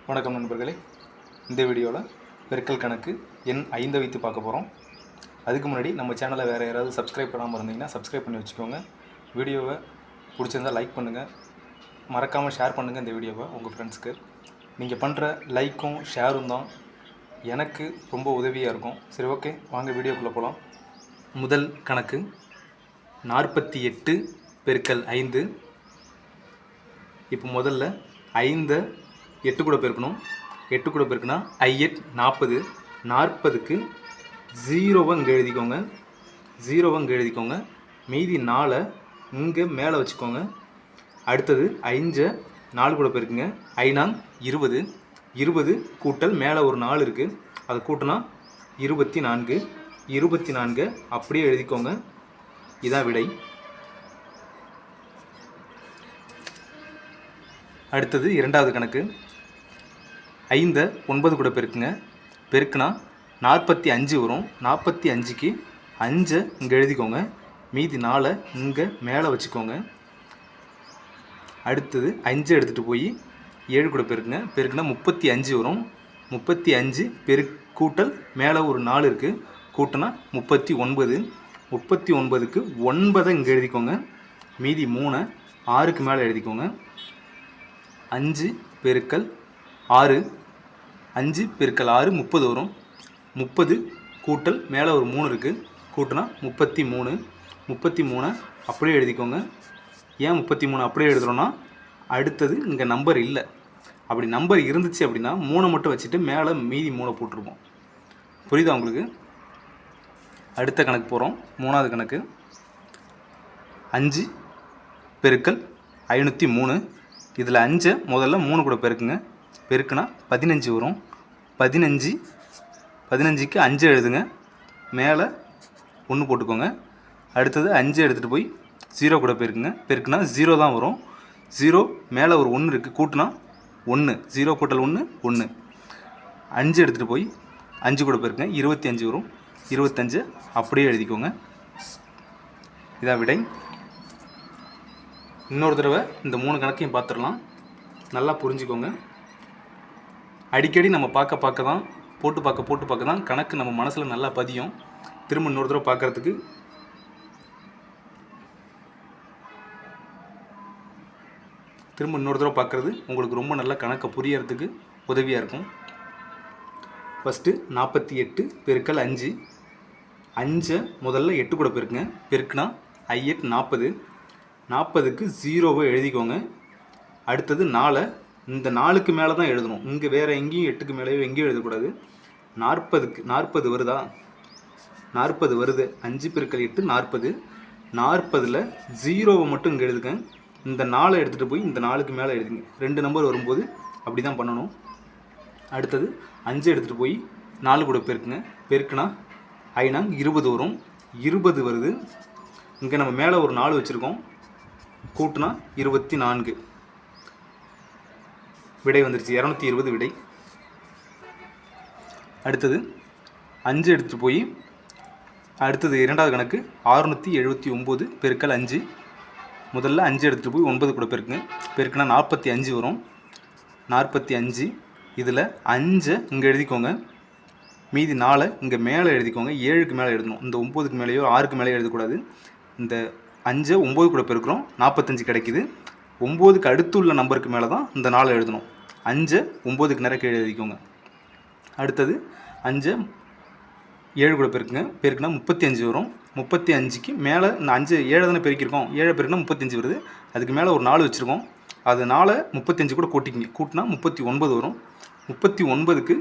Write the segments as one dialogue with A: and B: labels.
A: வணக்கம் நண்பர்களே. இந்த வீடியோவில் பெருக்கல் கணக்கு எண் 5 வைத்து பார்க்க போகிறோம். அதுக்கு முன்னாடி நம்ம சேனலை வேறு யாராவது சப்ஸ்கிரைப் பண்ணாமல் இருந்தீங்கன்னா சப்ஸ்கிரைப் பண்ணி வச்சுக்கோங்க. வீடியோவை பிடிச்சிருந்தால் லைக் பண்ணுங்கள், மறக்காமல் ஷேர் பண்ணுங்கள். இந்த வீடியோவை உங்கள் ஃப்ரெண்ட்ஸ்க்கு நீங்கள் பண்ணுற லைக்கும் ஷேரும் தான் எனக்கு ரொம்ப உதவியாக இருக்கும். சரி, ஓகே, வாங்க வீடியோக்குள்ளே போகலாம். முதல் கணக்கு 48 பெருக்கல் 5. இப்போ முதல்ல 5 8 கூட பெருக்கணும். 8 கூட பெருக்குனா 8 40. 40க்கு 0 இங்கே எழுதிக்கோங்க. 0 இங்கே எழுதிக்கோங்க. மீதி 4 இங்கே மேலே வச்சுக்கோங்க. அடுத்தது 5 4 கூட பெருக்குங்க. 5 20. 20 கூட்டல் மேலே ஒரு 4 இருக்குது, அதை கூட்டினா 24. 24 அப்படியே எழுதிக்கோங்க. இதான் விடை. அடுத்தது இரண்டாவது கணக்கு 5 9 கூட பெருக்குங்க. பெருக்குனா 45 வரும். 45க்கு 5 இங்கே எழுதிக்கோங்க. மீதி 4 இங்கே மேலே வச்சுக்கோங்க. அடுத்தது 5 எடுத்துகிட்டு போய் 7 கூட பெருக்குங்க. பெருக்குனா 35 வரும். 35 கூட்டல் மேலே ஒரு 4 இருக்குது, கூட்டினா 39. 39க்கு 9 இங்கே எழுதிக்கோங்க. மீதி 3 6க்கு மேலே எழுதிக்கோங்க. 5 பெருக்கல் 6. 5 பெருக்கல் 6 30 வரும். 30 கூட்டல் மேலே ஒரு 3 இருக்குது, கூட்டினா 33. 33 அப்படியே எழுதிக்கோங்க. ஏன் 33 அப்படியே எழுதுகிறோன்னா, அடுத்தது இங்கே நம்பர் இல்லை. அப்படி நம்பர் இருந்துச்சு அப்படின்னா 3 மட்டும் வச்சுட்டு மேலே மீதி 3 போட்டிருப்போம். புரியுதா உங்களுக்கு? அடுத்த கணக்கு போகிறோம். மூணாவது கணக்கு 5 பெருக்கல் 503. இதில் 5 முதல்ல 3 கூட பெருக்குங்க. பெருக்குனா 15 வரும். 15க்கு 5 எழுதுங்க. மேலே 1 போட்டுக்கோங்க. அடுத்தது 5 எடுத்துகிட்டு போய் 0 கூட பெருக்குங்க. பெருக்குனா 0 தான் வரும். 0 மேலே ஒரு 1 இருக்குது, கூட்டினா 1. 0 கூட்டல் 1 1. 5 எடுத்துகிட்டு போய் 5 கூட பெருக்குங்க. 25 வரும். 25 அப்படியே எழுதிக்கோங்க. இதான் விடை. இன்னொரு தடவை இந்த 3 கணக்கையும் பார்த்துடலாம். நல்லா புரிஞ்சுக்கோங்க. அடிக்கடி நம்ம பார்க்க தான், போட்டு பார்க்க தான் கணக்கு நம்ம மனசில் நல்லா பதியும். திரும்ப இன்னொரு தடவை பார்க்குறதுக்கு பார்க்குறது உங்களுக்கு ரொம்ப நல்லா கணக்கை புரியறதுக்கு உதவியாக இருக்கும். ஃபஸ்ட்டு 48 பெருக்கல் 5. 5 முதல்ல 8 கூட பெருக்குங்க. பெருக்குனா 8 40. 40க்கு 0 எழுதிக்கோங்க. அடுத்தது 4. இந்த 4க்கு மேலே தான் எழுதணும். இங்கே வேறு எங்கேயும் 8க்கு மேலேயோ எங்கேயும் எழுதக்கூடாது. 40 வருதா? 40 வருது. 5 பெருக்கல் 8 40. 40ல் 0 மட்டும் இங்கே எழுதுங்க. இந்த 4 எடுத்துகிட்டு போய் இந்த 4க்கு மேலே எழுதுங்க. 2 நம்பர் வரும்போது அப்படி தான் பண்ணணும். அடுத்தது 5 எடுத்துகிட்டு போய் 4 கூட பெருக்குங்க. பெருக்குனா 5 20 வரும். 20 வருது. இங்கே நம்ம மேலே ஒரு 4 வச்சுருக்கோம், கூட்டினா 24. விடை வந்துருச்சு. 220 விடை. அடுத்தது 5 எடுத்துகிட்டு போய் அடுத்தது இரண்டாவது கணக்கு 679 பெருக்கல் 5. முதல்ல 5 எடுத்துகிட்டு போய் 9 கூட பெருக்குங்க. பெருக்குனா 45 வரும். 45 இதில் 5 இங்கே எழுதிக்கோங்க. மீதி 4 இங்கே மேலே எழுதிக்கோங்க. 7க்கு மேலே எழுதணும். இந்த 9க்கு மேலேயோ 6க்கு மேலேயோ எழுதக்கூடாது. இந்த 5 9 கூட பெருக்கிறோம், 45 கிடைக்குது. 9க்கு அடுத்து உள்ள நம்பருக்கு மேலே தான் இந்த 4 எழுதணும். 5 9க்கு நேரம் கீழே எழுதிக்கோங்க. அடுத்தது 5 7 கூட பெருக்குங்க. பெருக்குனா 35 வரும். 35க்கு மேலே இந்த 5 7 தானே பெருக்கியிருக்கோம், 7 பெருக்குனா 35 வருது. அதுக்கு மேலே ஒரு 4 வச்சுருக்கோம், அது 4 35 கூட கூட்டிக்கிங்க. கூட்டினா 39 வரும். 39க்கு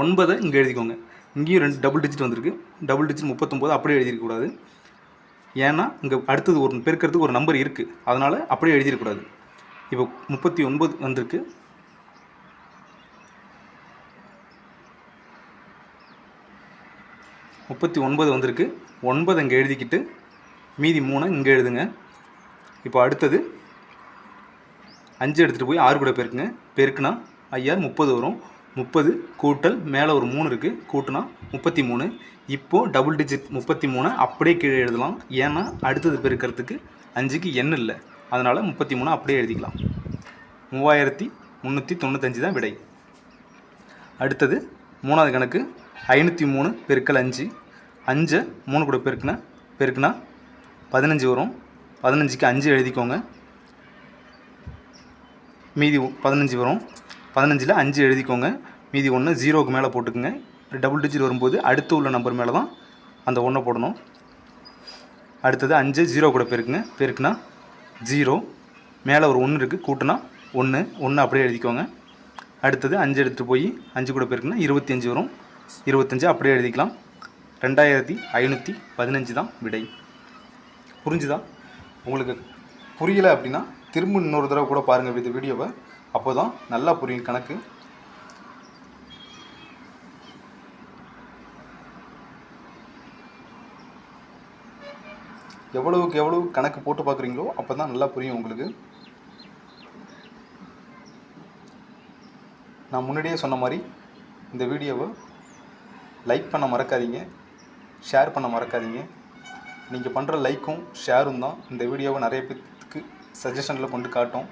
A: 9 இங்கே எழுதிக்கோங்க. இங்கேயும் 2 டபுள் டிஜிட் வந்திருக்கு. டபுள் டிஜிட் 39 அப்படியே எழுதிருக்கக்கூடாது. ஏன்னா இங்கே அடுத்தது ஒரு பெருக்கிறதுக்கு ஒரு நம்பர் இருக்குது, அதனால் அப்படியே எழுதிடக்கூடாது. இப்போ 39 வந்திருக்கு. வந்திருக்கு. 9 இங்கே எழுதிக்கிட்டு மீதி 3 இங்கே எழுதுங்க. இப்போ அடுத்தது 5 எடுத்துகிட்டு போய் 6 கூட பெருக்குங்க. பெருக்குனா 5 30 வரும். 30 கூட்டல் மேலே ஒரு 3 இருக்குது, கூட்டினா 33. இப்போது டபுள் டிஜிட் 33 அப்படியே கீழே எழுதலாம். ஏன்னா அடுத்தது பெருக்கிறதுக்கு 5க்கு எண் இல்லை, அதனால் 33 அப்படியே எழுதிக்கலாம். 3000 395 தான் விடை. அடுத்தது 3வது கணக்கு 503 பெருக்கல் 5. 5 3 கூட பெருக்குனா 15 வரும். 15க்கு 5 எழுதிக்கோங்க. மீதி 15 வரும். 15ல் 5 எழுதிக்கோங்க. மீதி 1 0க்கு மேலே போட்டுக்குங்க. டபுள் டிஜிட் வரும்போது அடுத்து உள்ள நம்பர் மேலே தான் அந்த 1 போடணும். அடுத்தது 5 0 கூட பெருக்குனா 0, மேலே ஒரு 1 இருக்குது, கூட்டினா 1 அப்படியே எழுதிக்கோங்க. அடுத்தது 5 எடுத்துகிட்டு போய் 5 கூட பெருக்குனா 25 வரும். 25 அப்படியே எழுதிக்கலாம். 2515 தான் விடை. புரிஞ்சுதா? உங்களுக்கு புரியலை அப்படின்னா திரும்ப இன்னொரு தடவை கூட பாருங்கள் இந்த வீடியோவை. அப்போ தான் நல்லா புரியும் கணக்கு. எவ்வளவுக்கு எவ்வளவு கணக்கு போட்டு பார்க்குறீங்களோ அப்போ தான் நல்லா புரியும் உங்களுக்கு. நான் முன்னாடியே சொன்ன மாதிரி இந்த வீடியோவை லைக் பண்ண மறக்காதீங்க, ஷேர் பண்ண மறக்காதீங்க. நீங்கள் பண்ணுற லைக்கும் ஷேரும் தான் இந்த வீடியோவை நிறைய பேருக்கு சஜஷனில் கொண்டு காட்டும்.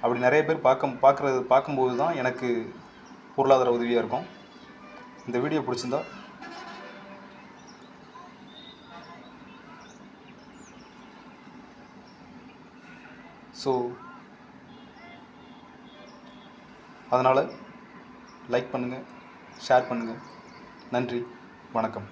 A: அப்படி நிறைய பேர் பார்க்கும்போது தான் எனக்கு பொருளாதார உதவியாக இருக்கும். இந்த வீடியோ பிடிச்சிருந்தா அதனால் லைக் பண்ணுங்கள், ஷேர் பண்ணுங்கள். நன்றி, வணக்கம்.